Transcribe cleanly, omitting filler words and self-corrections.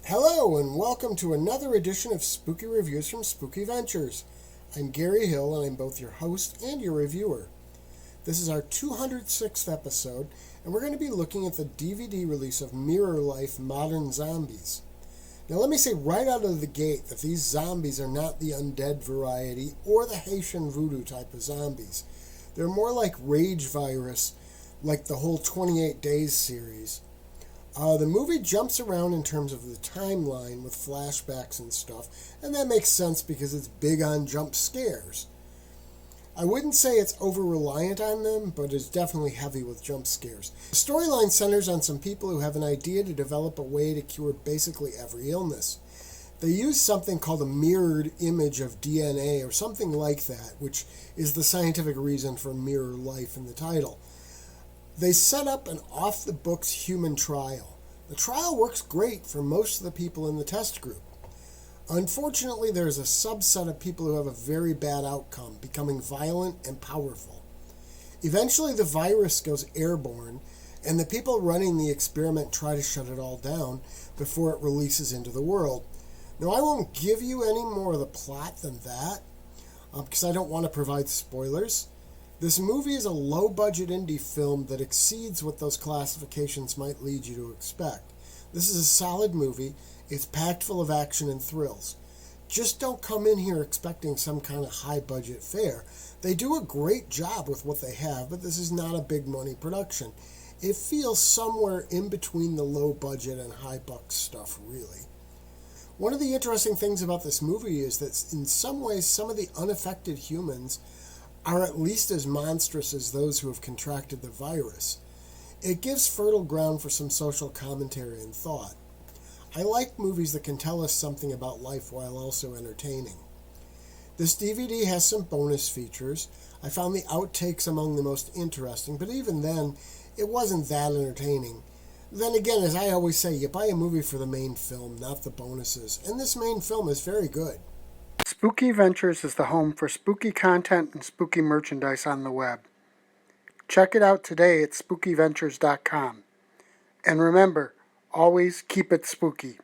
Hello, and welcome to another edition of Spooky Reviews from Spooky Ventures. I'm Gary Hill, and I'm both your host and your reviewer. This is our 206th episode, and we're going to be looking at the DVD release of Mirror Life Modern Zombies. Now, let me say right out of the gate that these zombies are not the undead variety or the Haitian voodoo type of zombies. They're more like rage virus, like the whole 28 Days series. The movie jumps around in terms of the timeline with flashbacks and stuff, and that makes sense because it's big on jump scares. I wouldn't say it's over-reliant on them, but it's definitely heavy with jump scares. The storyline centers on some people who have an idea to develop a way to cure basically every illness. They use something called a mirrored image of DNA or something like that, which is the scientific reason for mirror life in the title. They set up an off-the-books human trial. The trial works great for most of the people in the test group. Unfortunately, there's a subset of people who have a very bad outcome, becoming violent and powerful. Eventually, the virus goes airborne, and the people running the experiment try to shut it all down before it releases into the world. Now, I won't give you any more of the plot than that, because I don't want to provide spoilers. This movie is a low-budget indie film that exceeds what those classifications might lead you to expect. This is a solid movie. It's packed full of action and thrills. Just don't come in here expecting some kind of high-budget fare. They do a great job with what they have, but this is not a big-money production. It feels somewhere in between the low-budget and high-buck stuff, really. One of the interesting things about this movie is that in some ways some of the unaffected humans are at least as monstrous as those who have contracted the virus. It gives fertile ground for some social commentary and thought. I like movies that can tell us something about life while also entertaining. This DVD has some bonus features. I found the outtakes among the most interesting, but even then, it wasn't that entertaining. Then again, as I always say, you buy a movie for the main film, not the bonuses, and this main film is very good. Spooky Ventures is the home for spooky content and spooky merchandise on the web. Check it out today at spookyventures.com. And remember, always keep it spooky.